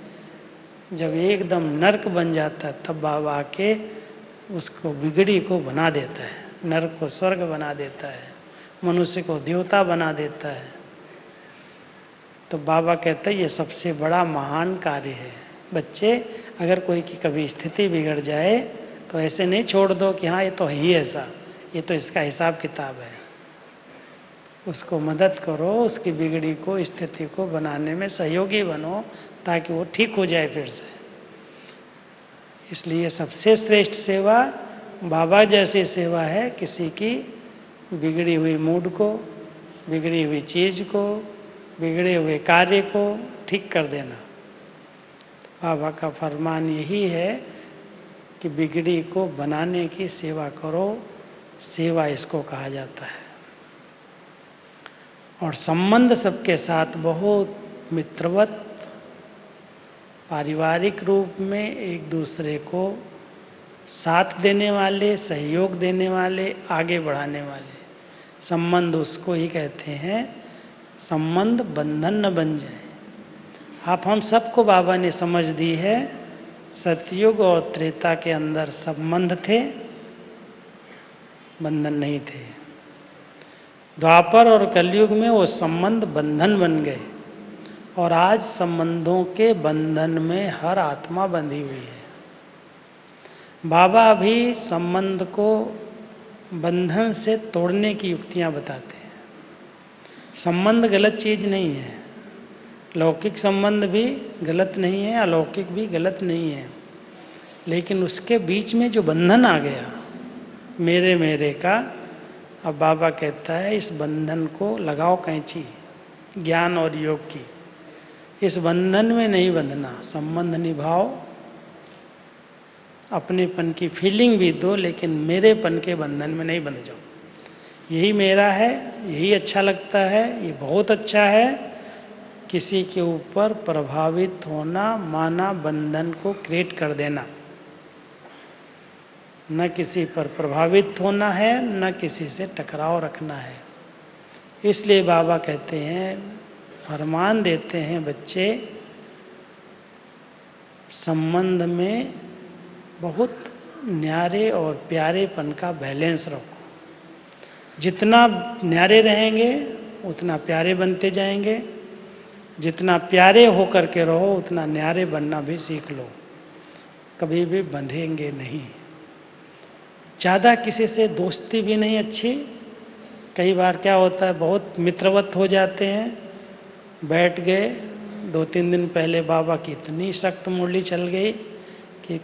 जब एकदम नरक बन जाता है, तब बाबा आके उसको बिगड़ी को बना देता है, नरक को स्वर्ग बना देता है, मनुष्य को देवता बना देता है। तो बाबा कहते हैं ये सबसे बड़ा महान कार्य है। बच्चे, अगर कोई की कभी स्थिति बिगड़ जाए तो ऐसे नहीं छोड़ दो कि हाँ ये तो है ही ऐसा, ये तो इसका हिसाब किताब है। उसको मदद करो, उसकी बिगड़ी को स्थिति को बनाने में सहयोगी बनो, ताकि वो ठीक हो जाए फिर से। इसलिए सबसे श्रेष्ठ सेवा बाबा जैसी सेवा है किसी की बिगड़ी हुई मूड को, बिगड़ी हुई चीज को, बिगड़े हुए कार्य को ठीक कर देना। बाबा का फरमान यही है कि बिगड़ी को बनाने की सेवा करो, सेवा इसको कहा जाता है। और संबंध सबके साथ बहुत मित्रवत, पारिवारिक रूप में एक दूसरे को साथ देने वाले, सहयोग देने वाले, आगे बढ़ाने वाले संबंध उसको ही कहते हैं। संबंध बंधन न बन जाए। आप हम सबको बाबा ने समझ दी है। सतयुग और त्रेता के अंदर संबंध थे, बंधन नहीं थे। द्वापर और कलयुग में वो संबंध बंधन बन गए, और आज संबंधों के बंधन में हर आत्मा बंधी हुई है। बाबा भी संबंध को बंधन से तोड़ने की युक्तियां बताते हैं। संबंध गलत चीज नहीं है, लौकिक संबंध भी गलत नहीं है, अलौकिक भी गलत नहीं है, लेकिन उसके बीच में जो बंधन आ गया मेरे मेरे का, अब बाबा कहता है इस बंधन को लगाओ कैंची ज्ञान और योग की। इस बंधन में नहीं बंधना, संबंध निभाओ, अपनेपन की फीलिंग भी दो, लेकिन मेरेपन के बंधन में नहीं बंध जाओ। यही मेरा है, यही अच्छा लगता है, ये बहुत अच्छा है। किसी के ऊपर प्रभावित होना माना बंधन को क्रिएट कर देना। न किसी पर प्रभावित होना है, न किसी से टकराव रखना है। इसलिए बाबा कहते हैं, फरमान देते हैं, बच्चे संबंध में बहुत न्यारे और प्यारेपन का बैलेंस रखो। जितना न्यारे रहेंगे उतना प्यारे बनते जाएंगे, जितना प्यारे होकर के रहो उतना न्यारे बनना भी सीख लो, कभी भी बंधेंगे नहीं। ज़्यादा किसी से दोस्ती भी नहीं अच्छी। कई बार क्या होता है, बहुत मित्रवत हो जाते हैं, बैठ गए, 2-3 दिन पहले बाबा की इतनी सख्त मुरली चल गई कि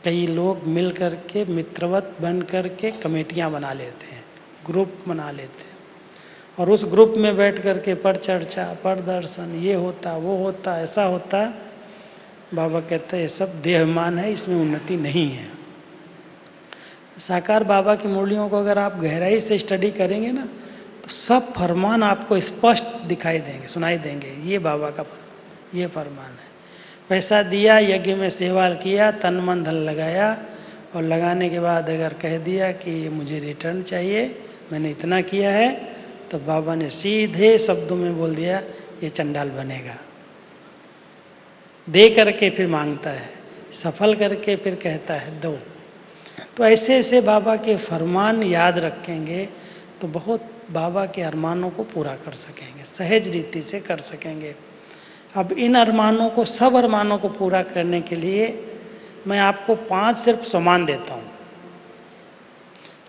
कई लोग मिल कर के मित्रवत बन कर के कमेटियां बना लेते हैं, ग्रुप बना लेते हैं, और उस ग्रुप में बैठ कर के पर चर्चा, पर दर्शन, ये होता, वो होता, ऐसा होता। बाबा कहते हैं ये सब देहमान है, इसमें उन्नति नहीं है। साकार बाबा की मुरलियों को अगर आप गहराई से स्टडी करेंगे ना, तो सब फरमान आपको स्पष्ट दिखाई देंगे, सुनाई देंगे। ये बाबा का ये फरमान है। पैसा दिया, यज्ञ में सेवा किया, तन मन धन लगाया, और लगाने के बाद अगर कह दिया कि मुझे रिटर्न चाहिए, मैंने इतना किया है, तो बाबा ने सीधे शब्दों में बोल दिया ये चंडाल बनेगा। दे करके फिर मांगता है, सफल करके फिर कहता है दो। तो ऐसे ऐसे बाबा के फरमान याद रखेंगे तो बहुत बाबा के अरमानों को पूरा कर सकेंगे, सहज रीति से कर सकेंगे। अब इन अरमानों को, सब अरमानों को पूरा करने के लिए मैं आपको 5 सिर्फ सोमान देता हूं,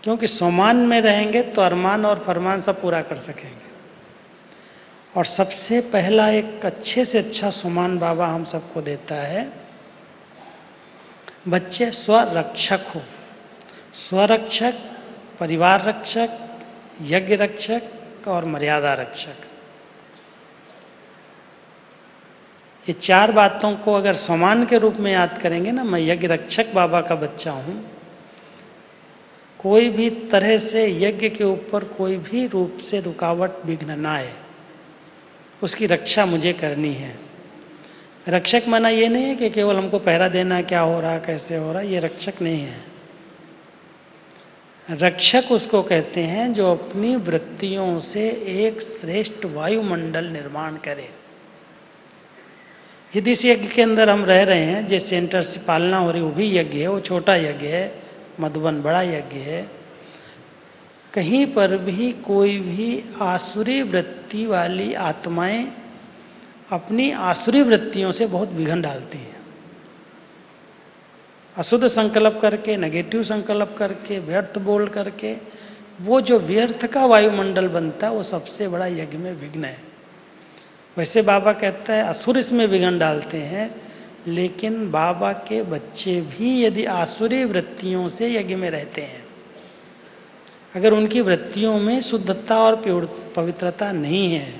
क्योंकि सोमान में रहेंगे तो अरमान और फरमान सब पूरा कर सकेंगे। और सबसे पहला एक अच्छे से अच्छा सोमान बाबा हम सबको देता है, बच्चे स्वरक्षक हो। स्वरक्षक, परिवार रक्षक, यज्ञ रक्षक और मर्यादा रक्षक। ये 4 बातों को अगर समान के रूप में याद करेंगे ना, मैं यज्ञ रक्षक बाबा का बच्चा हूं, कोई भी तरह से यज्ञ के ऊपर कोई भी रूप से रुकावट विघ्न ना आए, उसकी रक्षा मुझे करनी है। रक्षक माना ये नहीं है कि केवल हमको पहरा देना, क्या हो रहा, कैसे हो रहा, ये रक्षक नहीं है। रक्षक उसको कहते हैं जो अपनी वृत्तियों से एक श्रेष्ठ वायुमंडल निर्माण करे। यदि इस यज्ञ के अंदर हम रह रहे हैं, जिस सेंटर से पालना हो रही वो भी यज्ञ है, वो छोटा यज्ञ है, मधुबन बड़ा यज्ञ है, कहीं पर भी कोई भी आसुरी वृत्ति वाली आत्माएं अपनी आसुरी वृत्तियों से बहुत विघन डालती हैं। अशुद्ध संकल्प करके, नेगेटिव संकल्प करके, व्यर्थ बोल करके, वो जो व्यर्थ का वायुमंडल बनता है वो सबसे बड़ा यज्ञ में विघ्न है। वैसे बाबा कहता है असुर इसमें विघन डालते हैं, लेकिन बाबा के बच्चे भी यदि आसुरी वृत्तियों से यज्ञ में रहते हैं, अगर उनकी वृत्तियों में शुद्धता और पवित्रता नहीं है,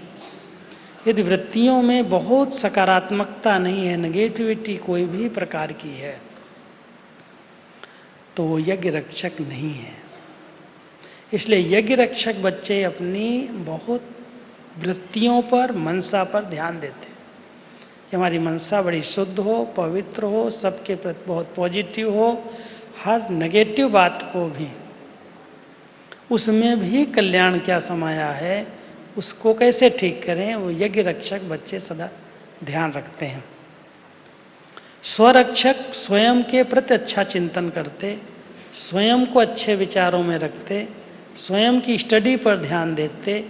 यदि वृत्तियों में बहुत सकारात्मकता नहीं है, नेगेटिविटी कोई भी प्रकार की है, तो वो यज्ञ रक्षक नहीं है। इसलिए यज्ञ रक्षक बच्चे अपनी बहुत वृत्तियों पर, मनसा पर ध्यान देते हैं कि हमारी मनसा बड़ी शुद्ध हो, पवित्र हो, सबके प्रति बहुत पॉजिटिव हो, हर नेगेटिव बात को भी, उसमें भी कल्याण क्या समाया है, उसको कैसे ठीक करें, वो यज्ञ रक्षक बच्चे सदा ध्यान रखते हैं। स्वरक्षक स्वयं के प्रति अच्छा चिंतन करते, स्वयं को अच्छे विचारों में रखते, स्वयं की स्टडी पर ध्यान देते।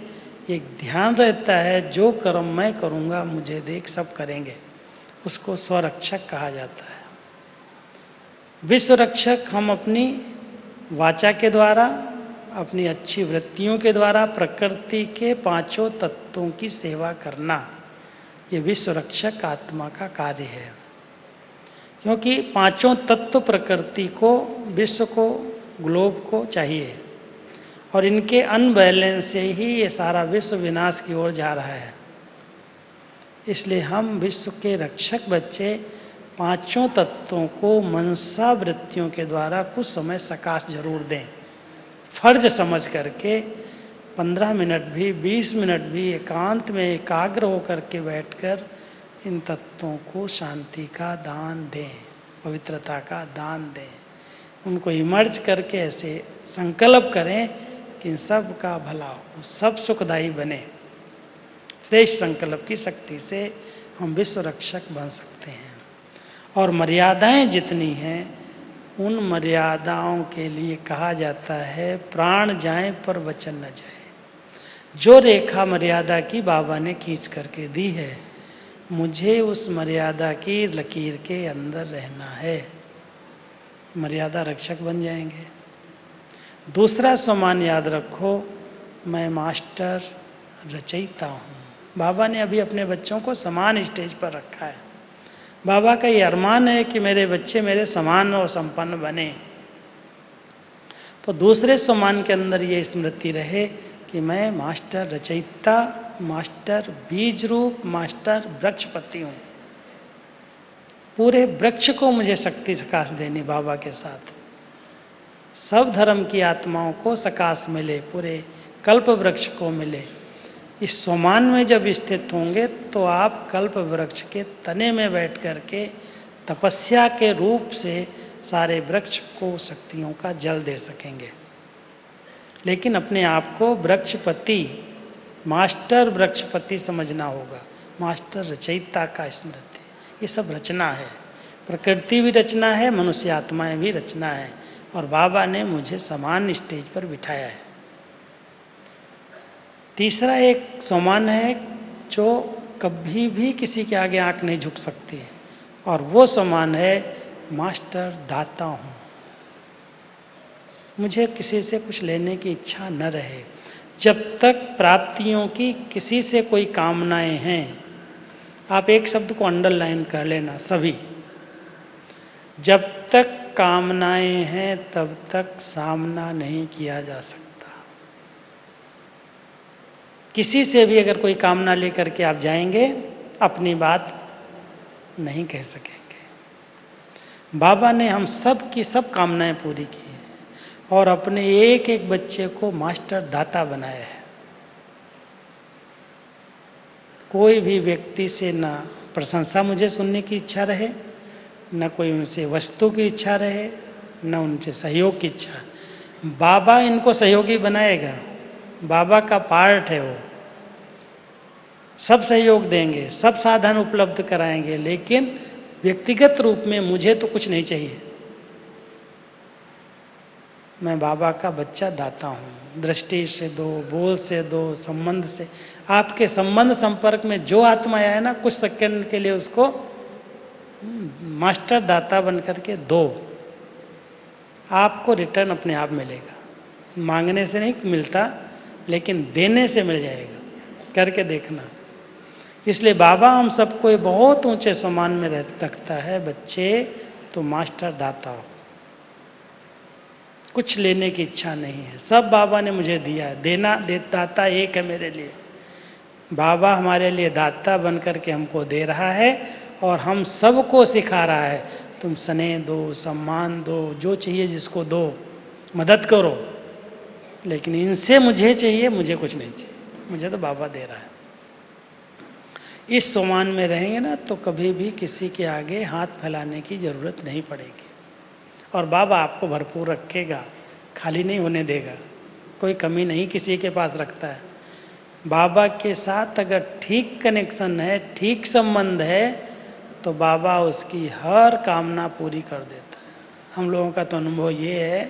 एक ध्यान रहता है जो कर्म मैं करूंगा मुझे देख सब करेंगे, उसको स्वरक्षक कहा जाता है। विश्व रक्षक हम अपनी वाचा के द्वारा, अपनी अच्छी वृत्तियों के द्वारा प्रकृति के पांचों तत्वों की सेवा करना, ये विश्व रक्षक आत्मा का कार्य है। क्योंकि पांचों तत्व प्रकृति को, विश्व को, ग्लोब को चाहिए, और इनके अनबैलेंस से ही ये सारा विश्व विनाश की ओर जा रहा है। इसलिए हम विश्व के रक्षक बच्चे पांचों तत्वों को मनसा वृत्तियों के द्वारा कुछ समय सकाश जरूर दें। फर्ज समझ करके 15 मिनट भी, 20 मिनट भी एकांत में एकाग्र होकर के बैठकर इन तत्वों को शांति का दान दें, पवित्रता का दान दें। उनको इमर्ज करके ऐसे संकल्प करें कि इन सब का भला हो, सब सुखदायी बने। श्रेष्ठ संकल्प की शक्ति से हम विश्व रक्षक बन सकते हैं। और मर्यादाएं जितनी हैं, उन मर्यादाओं के लिए कहा जाता है प्राण जाए पर वचन न जाए। जो रेखा मर्यादा की बाबा ने खींच करके दी है, मुझे उस मर्यादा की लकीर के अंदर रहना है, मर्यादा रक्षक बन जाएंगे। दूसरा सम्मान याद रखो, मैं मास्टर रचयिता हूँ। बाबा ने अभी अपने बच्चों को समान स्टेज पर रखा है। बाबा का ये अरमान है कि मेरे बच्चे मेरे समान और संपन्न बने। तो दूसरे सम्मान के अंदर ये स्मृति रहे कि मैं मास्टर रचयिता, मास्टर बीज रूप, मास्टर वृक्षपति हूँ। पूरे वृक्ष को मुझे शक्ति सकाश देनी बाबा के साथ। सब धर्म की आत्माओं को सकाश मिले, पूरे कल्प वृक्ष को मिले। इस सोमान में जब स्थित होंगे तो आप कल्प वृक्ष के तने में बैठ करके तपस्या के रूप से सारे वृक्ष को शक्तियों का जल दे सकेंगे। लेकिन अपने आप को वृक्षपति, मास्टर वृक्षपति समझना होगा। मास्टर रचयिता का स्मृति, ये सब रचना है। प्रकृति भी रचना है, मनुष्य आत्माएं भी रचना है। और बाबा ने मुझे समान स्टेज पर बिठाया है। तीसरा एक सम्मान है जो कभी भी किसी के आगे आंख नहीं झुक सकती है, और वो सम्मान है मास्टर दाता हूँ। मुझे किसी से कुछ लेने की इच्छा न रहे। जब तक प्राप्तियों की किसी से कोई कामनाएं हैं, आप एक शब्द को अंडरलाइन कर लेना सभी, जब तक कामनाएं हैं तब तक सामना नहीं किया जा सकता। किसी से भी अगर कोई कामना लेकर के आप जाएंगे, अपनी बात नहीं कह सकेंगे। बाबा ने हम सब की सब कामनाएं पूरी की हैं और अपने एक एक बच्चे को मास्टर दाता बनाया है। कोई भी व्यक्ति से ना प्रशंसा मुझे सुनने की इच्छा रहे, न कोई उनसे वस्तु की इच्छा रहे, न उनसे सहयोग की इच्छा। बाबा इनको सहयोगी बनाएगा, बाबा का पार्ट है वो। सब सहयोग देंगे, सब साधन उपलब्ध कराएंगे, लेकिन व्यक्तिगत रूप में मुझे तो कुछ नहीं चाहिए। मैं बाबा का बच्चा दाता हूँ। दृष्टि से दो, बोल से दो, संबंध से। आपके संबंध संपर्क में जो आत्मा आया है ना, कुछ सेकंड के लिए उसको मास्टर दाता बन करके दो, आपको रिटर्न अपने आप मिलेगा। मांगने से नहीं मिलता, लेकिन देने से मिल जाएगा। करके देखना। इसलिए बाबा हम सबको बहुत ऊंचे सम्मान में रखता है। बच्चे तो मास्टर दाता हो, कुछ लेने की इच्छा नहीं है। सब बाबा ने मुझे दिया है। देना दाता एक है मेरे लिए। बाबा हमारे लिए दाता बन करके हमको दे रहा है और हम सबको सिखा रहा है, तुम स्नेह दो, सम्मान दो, जो चाहिए जिसको दो, मदद करो, लेकिन इनसे मुझे चाहिए, मुझे कुछ नहीं चाहिए, मुझे तो बाबा दे रहा है। इस सम्मान में रहेंगे ना तो कभी भी किसी के आगे हाथ फैलाने की जरूरत नहीं पड़ेगी। और बाबा आपको भरपूर रखेगा, खाली नहीं होने देगा। कोई कमी नहीं किसी के पास रखता है। बाबा के साथ अगर ठीक कनेक्शन है, ठीक संबंध है, तो बाबा उसकी हर कामना पूरी कर देता है। हम लोगों का तो अनुभव ये है,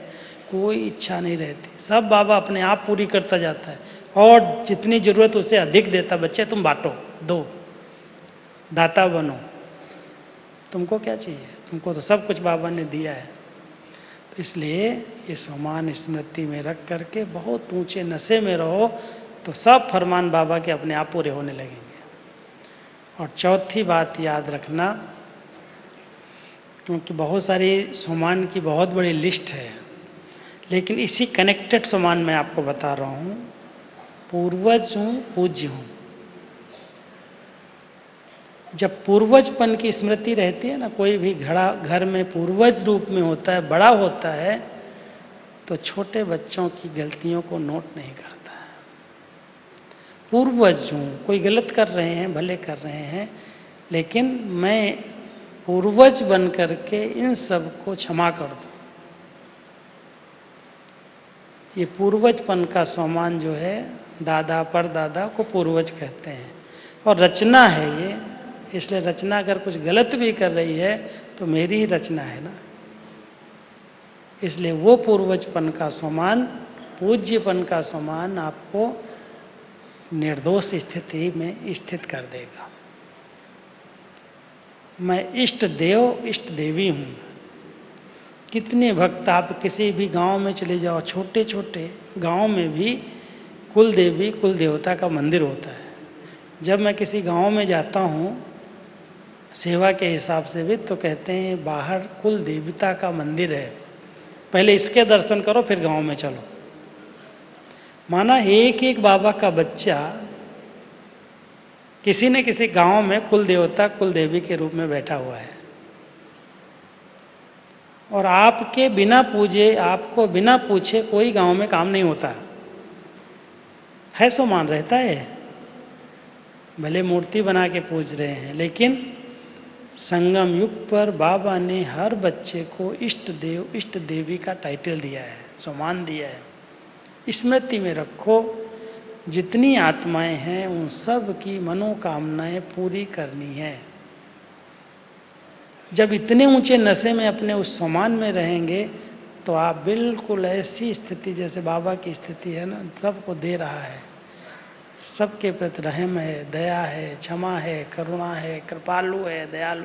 कोई इच्छा नहीं रहती, सब बाबा अपने आप पूरी करता जाता है और जितनी जरूरत उसे अधिक देता। बच्चे तुम बांटो, दो, दाता बनो। तुमको क्या चाहिए? तुमको तो सब कुछ बाबा ने दिया है। तो इसलिए ये सोमान स्मृति में रख करके बहुत ऊंचे नशे में रहो तो सब फरमान बाबा के अपने आप पूरे होने लगेंगे। और चौथी बात याद रखना, क्योंकि बहुत सारी सोमान की बहुत बड़ी लिस्ट है, लेकिन इसी कनेक्टेड सोमान मैं आपको बता रहा हूँ। पूर्वज हूँ, पूज्य हूँ। जब पूर्वजपन की स्मृति रहती है ना, कोई भी घर में पूर्वज रूप में होता है, बड़ा होता है, तो छोटे बच्चों की गलतियों को नोट नहीं करता है। पूर्वज हूँ, कोई गलत कर रहे हैं, भले कर रहे हैं, लेकिन मैं पूर्वज बन करके इन सब को क्षमा कर दूं। ये पूर्वजपन का सम्मान जो है, दादा परदादा को पूर्वज कहते हैं। और रचना है ये, इसलिए रचना अगर कुछ गलत भी कर रही है तो मेरी ही रचना है ना। इसलिए वो पूर्वजपन का सम्मान, पूज्यपन का सम्मान आपको निर्दोष स्थिति में स्थित कर देगा। मैं इष्ट देव इष्ट देवी हूं। कितने भक्त, आप किसी भी गांव में चले जाओ, छोटे छोटे गांव में भी कुल देवी कुल देवता का मंदिर होता है। जब मैं किसी गांव में जाता हूं सेवा के हिसाब से भी, तो कहते हैं बाहर कुल देवता का मंदिर है, पहले इसके दर्शन करो फिर गांव में चलो। माना एक एक बाबा का बच्चा किसी न किसी गांव में कुल देवता कुल देवी के रूप में बैठा हुआ है, और आपके बिना पूजे, आपको बिना पूछे कोई गांव में काम नहीं होता है। सो मान रहता है, भले मूर्ति बना के पूज रहे हैं, लेकिन संगम युग पर बाबा ने हर बच्चे को इष्ट देव इष्ट देवी का टाइटल दिया है, सम्मान दिया है। स्मृति में रखो, जितनी आत्माएं हैं उन सब की मनोकामनाएं पूरी करनी है। जब इतने ऊंचे नशे में अपने उस सम्मान में रहेंगे तो आप बिल्कुल ऐसी स्थिति जैसे बाबा की स्थिति है ना, सबको दे रहा है, सबके प्रति रहम है, दया है, क्षमा है, करुणा है, कृपालु है, दयालु,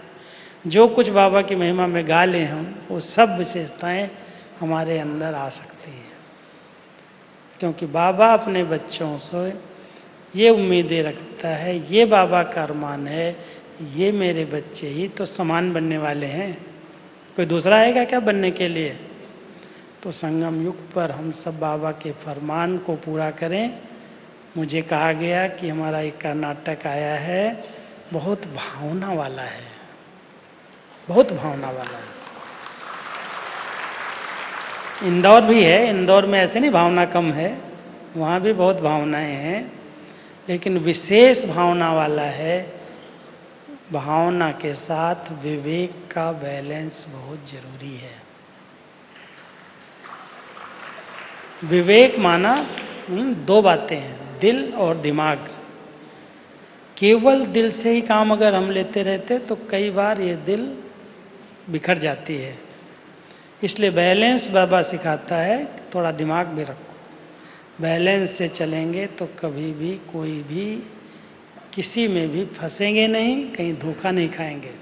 जो कुछ बाबा की महिमा में गा ले हम, वो सब विशेषताएं हमारे अंदर आ सकती हैं। क्योंकि बाबा अपने बच्चों से ये उम्मीदें रखता है, ये बाबा का अरमान है, ये मेरे बच्चे ही तो समान बनने वाले हैं, कोई दूसरा आएगा क्या बनने के लिए। तो संगम युग पर हम सब बाबा के फरमान को पूरा करें। मुझे कहा गया कि हमारा एक कर्नाटक आया है, बहुत भावना वाला है, बहुत भावना वाला है। इंदौर भी है, इंदौर में ऐसे नहीं भावना कम है, वहाँ भी बहुत भावनाएं हैं, लेकिन विशेष भावना वाला है। भावना के साथ विवेक का बैलेंस बहुत जरूरी है। विवेक माना दो बातें हैं, दिल और दिमाग। केवल दिल से ही काम अगर हम लेते रहते तो कई बार ये दिल बिखर जाती है। इसलिए बैलेंस बाबा सिखाता है, थोड़ा दिमाग भी रखो। बैलेंस से चलेंगे तो कभी भी कोई भी किसी में भी फंसेंगे नहीं, कहीं धोखा नहीं खाएंगे।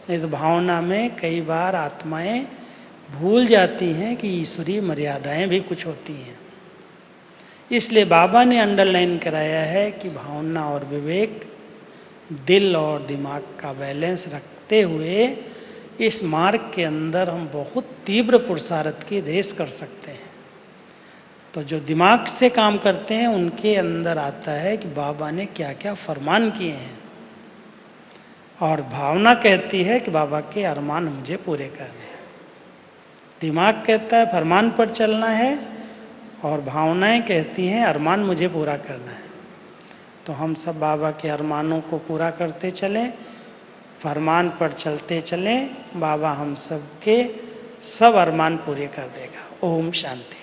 नहीं तो भावना में कई बार आत्माएं भूल जाती हैं कि ईश्वरीय मर्यादाएं भी कुछ होती हैं। इसलिए बाबा ने अंडरलाइन कराया है कि भावना और विवेक, दिल और दिमाग का बैलेंस रखते हुए इस मार्ग के अंदर हम बहुत तीव्र पुरुषार्थ की रेस कर सकते हैं। तो जो दिमाग से काम करते हैं उनके अंदर आता है कि बाबा ने क्या क्या फरमान किए हैं, और भावना कहती है कि बाबा के अरमान मुझे पूरे करने हैं। दिमाग कहता है फरमान पर चलना है, और भावनाएं कहती हैं अरमान मुझे पूरा करना है। तो हम सब बाबा के अरमानों को पूरा करते चलें, फरमान पर चलते चलें, बाबा हम सब के सब अरमान पूरे कर देगा। ओम शांति।